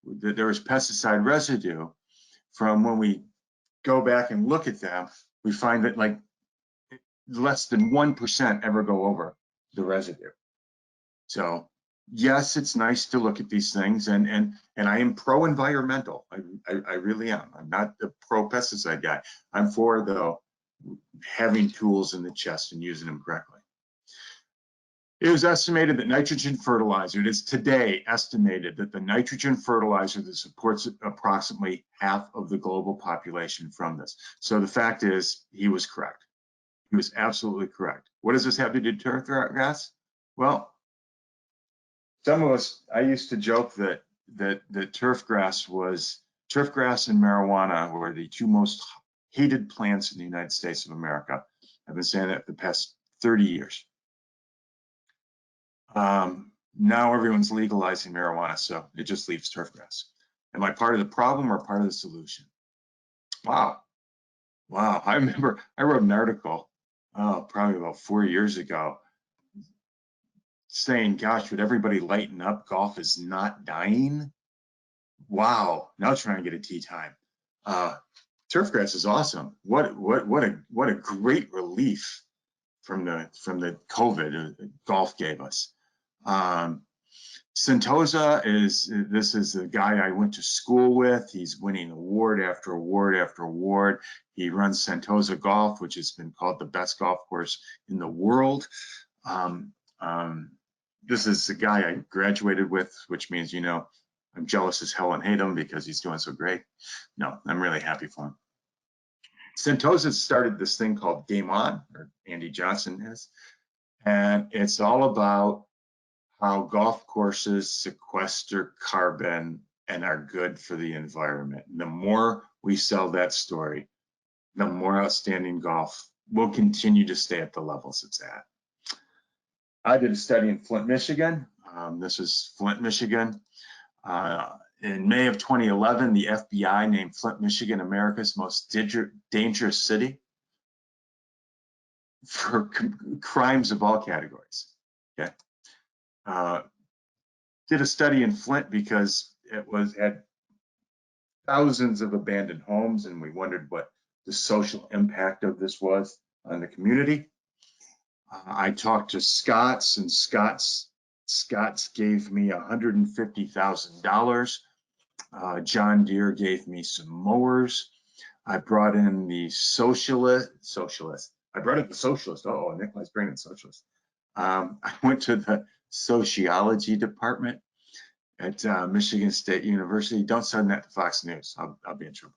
there was pesticide residue, from when we go back and look at them, we find that like less than 1% ever go over the residue. So yes, it's nice to look at these things, and I am pro-environmental. I really am. I'm not the pro-pesticide guy. I'm for, though, having tools in the chest and using them correctly. It was estimated that nitrogen fertilizer, it is today estimated that the nitrogen fertilizer that supports approximately half of the global population from this. So the fact is, he was correct. He was absolutely correct. What does this have to do with turfgrass? Well, some of us, I used to joke that turfgrass and marijuana were the two most hated plants in the United States of America. I've been saying that for the past 30 years. Now everyone's legalizing marijuana, so it just leaves turfgrass. Am I part of the problem or part of the solution? Wow. I remember I wrote an article, probably about 4 years ago, saying, gosh, would everybody lighten up? Golf is not dying. Wow, now trying to get a tee time. Turfgrass is awesome. What a great relief from the COVID golf gave us. Sentosa this is the guy I went to school with. He's winning award after award after award. He runs Sentosa Golf, which has been called the best golf course in the world. This is the guy I graduated with, which means, I'm jealous as hell and hate him because he's doing so great. No, I'm really happy for him. Sentosa started this thing called Game On, or Andy Johnson is, and it's all about how golf courses sequester carbon and are good for the environment. And the more we sell that story, the more outstanding golf will continue to stay at the levels it's at. I did a study in Flint, Michigan. This is Flint, Michigan. In May of 2011, the FBI named Flint, Michigan, America's most dangerous city for crimes of all categories. Okay. Did a study in Flint because it had thousands of abandoned homes, and we wondered what the social impact of this was on the community. I talked to Scott's, and Scott's gave me $150,000. John Deere gave me some mowers. I brought in the socialist. I brought in the socialist. Oh, Nikolai's bringing socialist. I went to the sociology department at Michigan State University. Don't send that to Fox News. I'll be in trouble.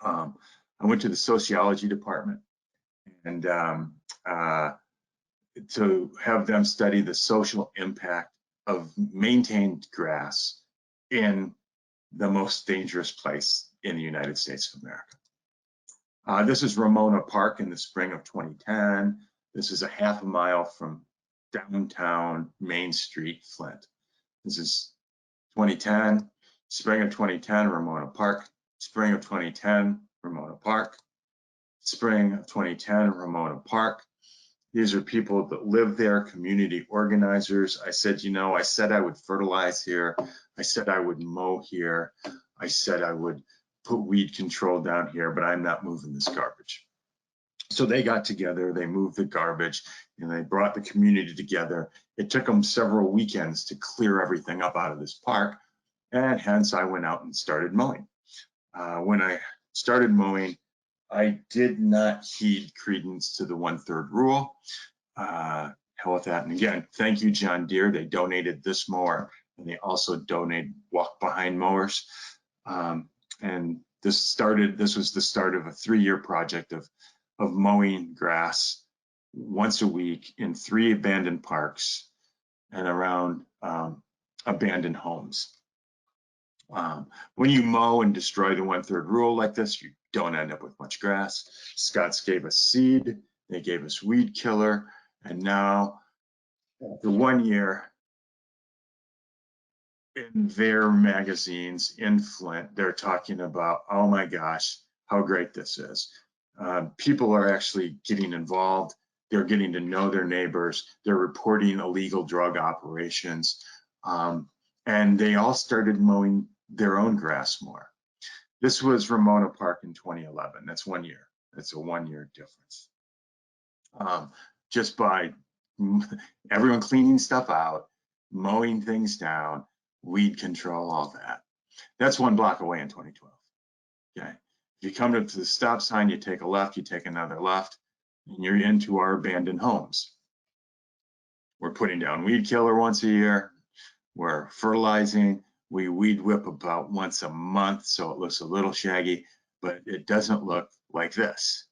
I went to the sociology department and to have them study the social impact of maintained grass in the most dangerous place in the United States of America. This is Ramona Park in the spring of 2010. This is a half a mile from downtown Main Street, Flint. This is 2010, spring of 2010, Ramona Park. Spring of 2010, Ramona Park. Spring of 2010, Ramona Park. These are people that live there, community organizers. I said, you know, I said I would fertilize here. I said I would mow here. I said I would put weed control down here, but I'm not moving this garbage. So they got together, they moved the garbage, and they brought the community together. It took them several weekends to clear everything up out of this park, and hence I went out and started mowing. When I started mowing, I did not heed credence to the 1/3 rule. Hell with that. And again, thank you, John Deere. They donated this mower, and they also donated walk-behind mowers. And this was the start of a 3-year project of mowing grass once a week in 3 abandoned parks and around abandoned homes. When you mow and destroy the 1/3 rule like this, you don't end up with much grass. Scott's gave us seed, they gave us weed killer, and now after 1 year in their magazines in Flint, they're talking about, oh my gosh, how great this is. People are actually getting involved. They're getting to know their neighbors. They're reporting illegal drug operations. And they all started mowing their own grass more. This was Ramona Park in 2011. That's 1 year. That's a 1-year difference. Just by everyone cleaning stuff out, mowing things down, weed control, all that. That's 1 block away in 2012. Okay. If you come to the stop sign, you take a left, you take another left, and you're into our abandoned homes. We're putting down weed killer once a year. We're fertilizing. We weed whip about once a month, so it looks a little shaggy, but it doesn't look like this.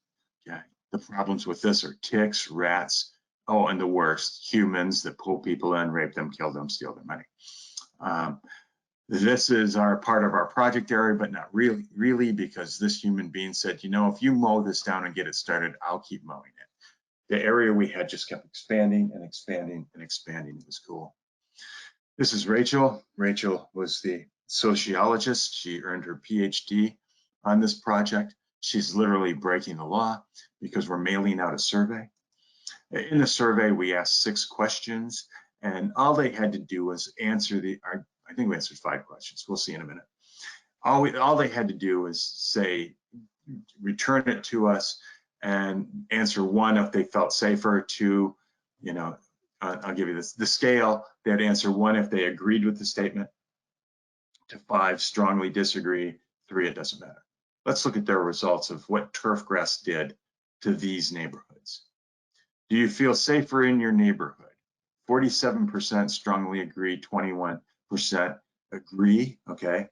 Okay. The problems with this are ticks, rats, oh, and the worst, humans that pull people in, rape them, kill them, steal their money. This is part of our project area, but not really, because this human being said, you know, if you mow this down and get it started, I'll keep mowing it. The area we had just kept expanding and expanding and expanding. It was cool. This is Rachel. Rachel was the sociologist. She earned her PhD on this project. She's literally breaking the law because we're mailing out a survey. In the survey, we asked 6 questions, and all they had to do was answer I think we answered 5 questions. We'll see in a minute. All they had to do was say, return it to us and answer 1 if they felt safer, 2, you know, I'll give you this, the scale. They'd answer 1 if they agreed with the statement, to 5, strongly disagree, 3, it doesn't matter. Let's look at their results of what turf grass did to these neighborhoods. Do you feel safer in your neighborhood? 47% strongly agree, 21% agree, okay?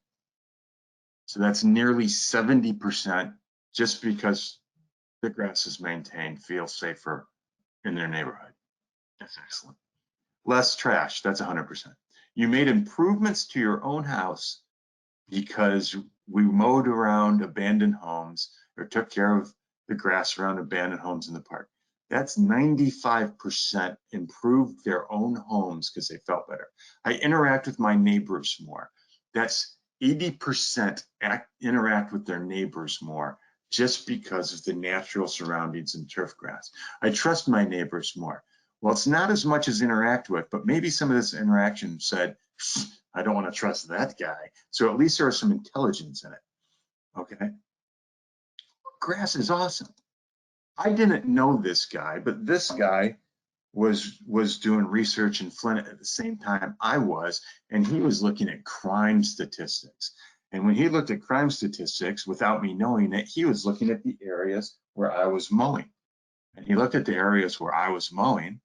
So that's nearly 70% just because the grass is maintained, feel safer in their neighborhood. That's excellent. Less trash, that's 100%. You made improvements to your own house because we mowed around abandoned homes or took care of the grass around abandoned homes in the park. That's 95% improved their own homes because they felt better. I interact with my neighbors more. That's 80% interact with their neighbors more just because of the natural surroundings and turf grass. I trust my neighbors more. Well, it's not as much as interact with, but maybe some of this interaction said, I don't want to trust that guy. So at least there's some intelligence in it, okay? Grass is awesome. I didn't know this guy, but this guy was doing research in Flint at the same time I was, and he was looking at crime statistics. And when he looked at crime statistics, without me knowing it, he was looking at the areas where I was mowing. And he looked at the areas where I was mowing,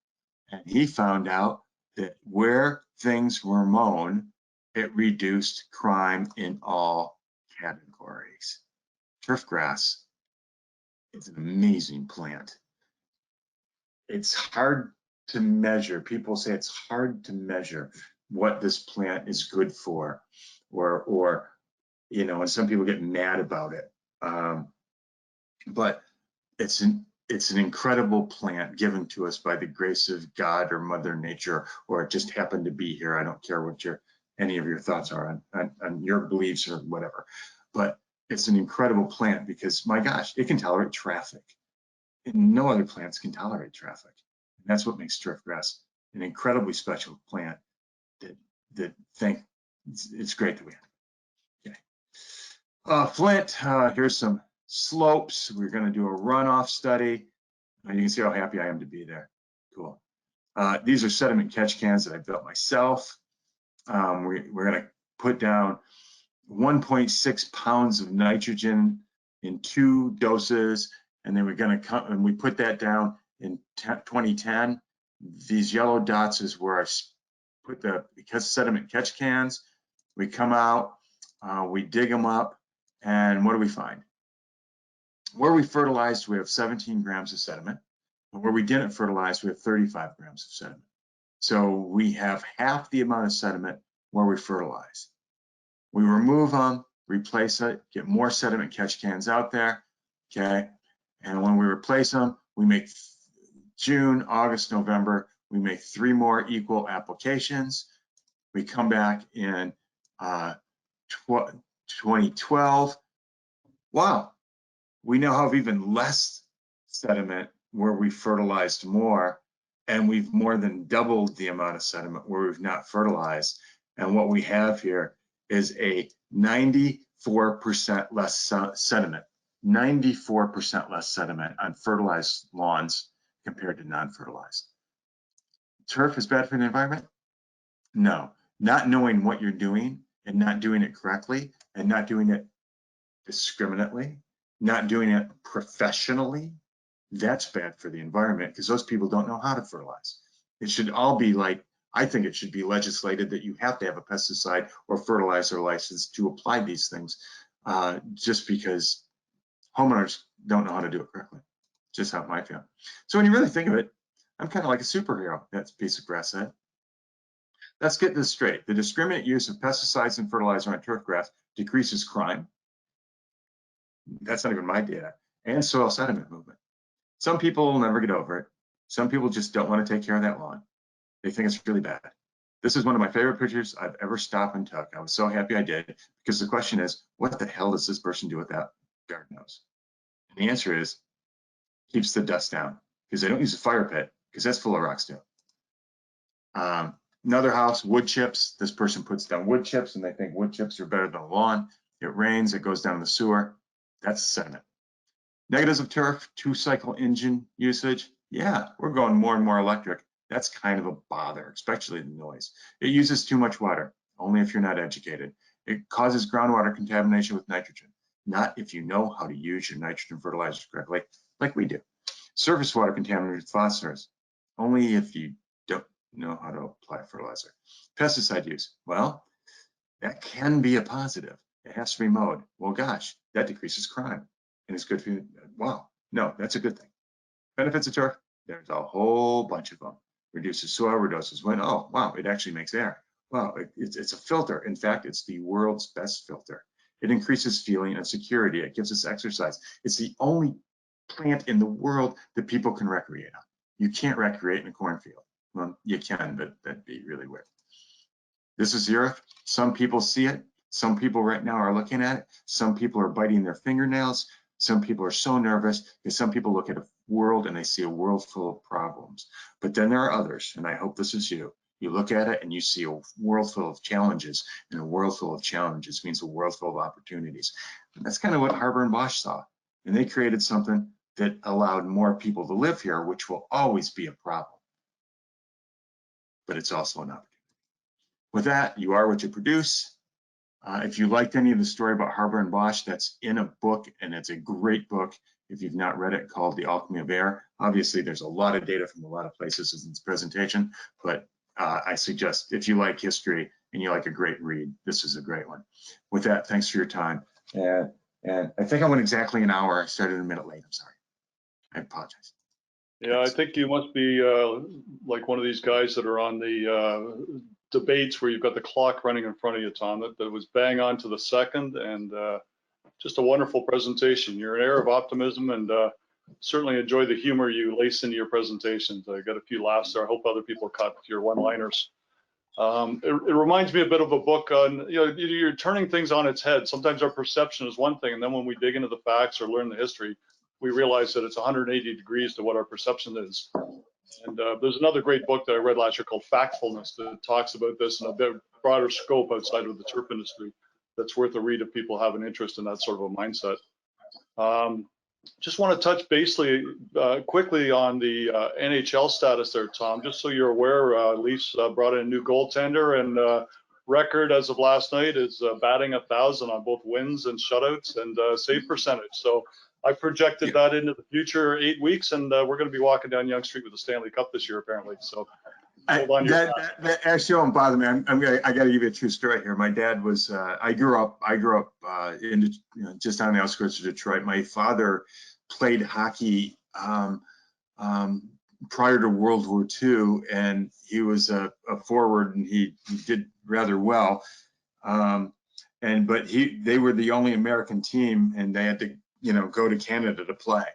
and he found out that where things were mown, it reduced crime in all categories. Turf grass is an amazing plant. It's hard to measure. People say it's hard to measure what this plant is good for, or you know, and some people get mad about it. But it's an incredible plant given to us by the grace of God or Mother Nature, or it just happened to be here. I don't care what any of your thoughts are on your beliefs or whatever, but it's an incredible plant because, my gosh, it can tolerate traffic. And no other plants can tolerate traffic. And that's what makes turf grass an incredibly special plant that it's great that we have. Okay. Flint, here's some slopes. We're going to do a runoff study. You can see how happy I am to be there. Cool. These are sediment catch cans that I built myself. We're going to put down 1.6 pounds of nitrogen in 2 doses, and then we're going to come and we put that down in 2010. These yellow dots is where I put because sediment catch cans. We come out, we dig them up, and what do we find? Where we fertilized, we have 17 grams of sediment. And where we didn't fertilize, we have 35 grams of sediment. So we have half the amount of sediment where we fertilize. We remove them, replace it, get more sediment catch cans out there, okay? And when we replace them, we make June, August, November, we make 3 more equal applications. We come back in 2012. Wow, we now have even less sediment where we fertilized more, and we've more than doubled the amount of sediment where we've not fertilized. And what we have here is a 94% less sediment, 94% less sediment on fertilized lawns compared to non-fertilized. Turf is bad for the environment? No. Not knowing what you're doing and not doing it correctly and not doing it discriminately, not doing it professionally, that's bad for the environment because those people don't know how to fertilize. It should all be like, I think it should be legislated that you have to have a pesticide or fertilizer license to apply these things, just because homeowners don't know how to do it correctly. Just how I feel. So when you really think of it, I'm kind of like a superhero, that piece of grass said. Let's get this straight. The discriminate use of pesticides and fertilizer on turf grass decreases crime. That's not even my data. And soil sediment movement. Some people will never get over it. Some people just don't want to take care of that lawn. They think it's really bad. This is one of my favorite pictures I've ever stopped and took. I was so happy I did, because the question is, what the hell does this person do with that garden hose? And the answer is, keeps the dust down, because they don't use a fire pit, because that's full of rocks too. Another house, wood chips. This person puts down wood chips and they think wood chips are better than a lawn. It rains, it goes down the sewer. That's sediment. Negatives of turf, 2-cycle engine usage. Yeah, we're going more and more electric. That's kind of a bother, especially the noise. It uses too much water, only if you're not educated. It causes groundwater contamination with nitrogen, not if you know how to use your nitrogen fertilizers correctly, like we do. Surface water contaminated with phosphorus, only if you don't know how to apply fertilizer. Pesticide use, well, that can be a positive. It has to be mowed. Well, gosh, that decreases crime and it's good for you. Wow, no, that's a good thing. Benefits of turf, there's a whole bunch of them. Reduces soil, reduces wind. Oh, wow, it actually makes air. Wow, it's a filter. In fact, it's the world's best filter. It increases feeling of security. It gives us exercise. It's the only plant in the world that people can recreate on. You can't recreate in a cornfield. Well, you can, but that'd be really weird. This is the earth. Some people see it. Some people right now are looking at it. Some people are biting their fingernails. Some people are so nervous because some people look at a world and they see a world full of problems. But then there are others, and I hope this is you. You look at it and you see a world full of challenges, and a world full of challenges means a world full of opportunities. And that's kind of what Haber and Bosch saw. And they created something that allowed more people to live here, which will always be a problem. But it's also an opportunity. With that, you are what you produce. If you liked any of the story about Haber and Bosch, that's in a book, and it's a great book. If you've not read it, called The Alchemy of Air. Obviously, there's a lot of data from a lot of places in this presentation, but I suggest if you like history and you like a great read, this is a great one. With that, thanks for your time. And I think I went exactly an hour. I started a minute late. I'm sorry. I apologize. Yeah, I think you must be like one of these guys that are on the debates where you've got the clock running in front of you, Tom. That was bang on to the second, and just a wonderful presentation. You're an air of optimism, and certainly enjoy the humor you lace into your presentations. I got a few laughs there. I hope other people caught your one-liners. It reminds me a bit of a book on, you're turning things on its head. Sometimes our perception is one thing, and then when we dig into the facts or learn the history, we realize that it's 180 degrees to what our perception is. And there's another great book that I read last year called Factfulness that talks about this in a bit broader scope outside of the turf industry. That's worth a read if people have an interest in that sort of a mindset. Just want to touch basically quickly on the NHL status there, Tom. Just so you're aware, Leafs brought in a new goaltender, and record as of last night is batting 1,000 on both wins and shutouts and save percentage. So I projected that into the future 8 weeks, and we're going to be walking down Yonge Street with the Stanley Cup this year, apparently. So hold on that actually won't bother me. I got to give you a true story here. My dad was. I grew up in just on the outskirts of Detroit. My father played hockey prior to World War II, and he was a forward, and he did rather well. But they were the only American team, and they had to go to Canada to play.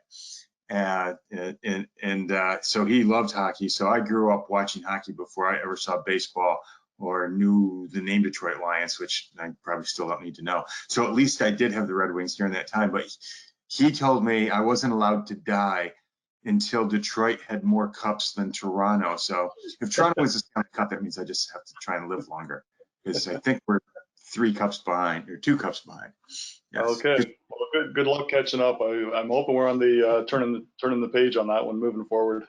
So he loved hockey. So I grew up watching hockey before I ever saw baseball or knew the name Detroit Lions, which I probably still don't need to know. So at least I did have the Red Wings during that time. But he told me I wasn't allowed to die until Detroit had more cups than Toronto. So if Toronto wins the Stanley Cup, that means I just have to try and live longer, because I think we're 3 cups behind or 2 cups behind. Yes. Okay. Well, good luck catching up. I'm hoping we're on the turning the page on that one, moving forward.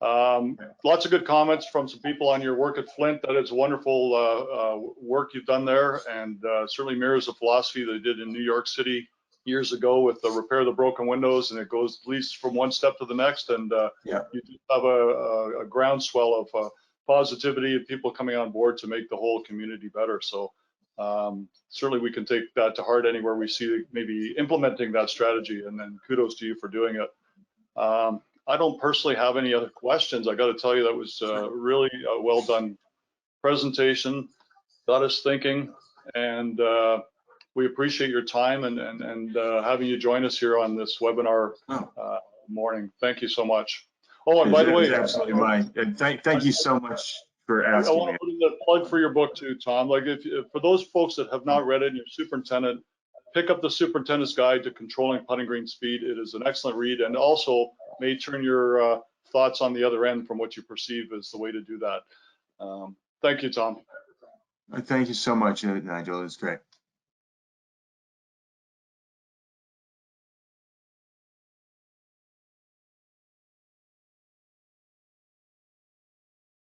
Lots of good comments from some people on your work at Flint. That is wonderful work you've done there, and certainly mirrors the philosophy they did in New York City years ago with the repair the broken windows, and it goes at least from one step to the next. And you do have a groundswell of positivity and people coming on board to make the whole community better. So certainly we can take that to heart anywhere we see maybe implementing that strategy, and then kudos to you for doing it. I don't personally have any other questions. I got to tell you, that was really a well done presentation, got us thinking, and we appreciate your time and having you join us here on this webinar morning. Thank you so much. Oh, and by the way, absolutely mine. And thank you so much for asking. I want to put in a plug for your book too, Tom. Like, for those folks that have not read it and you're superintendent, pick up the Superintendent's Guide to Controlling Putting Green Speed. It is an excellent read, and also may turn your thoughts on the other end from what you perceive as the way to do that. Thank you, Tom. Thank you so much, Nigel. It was great.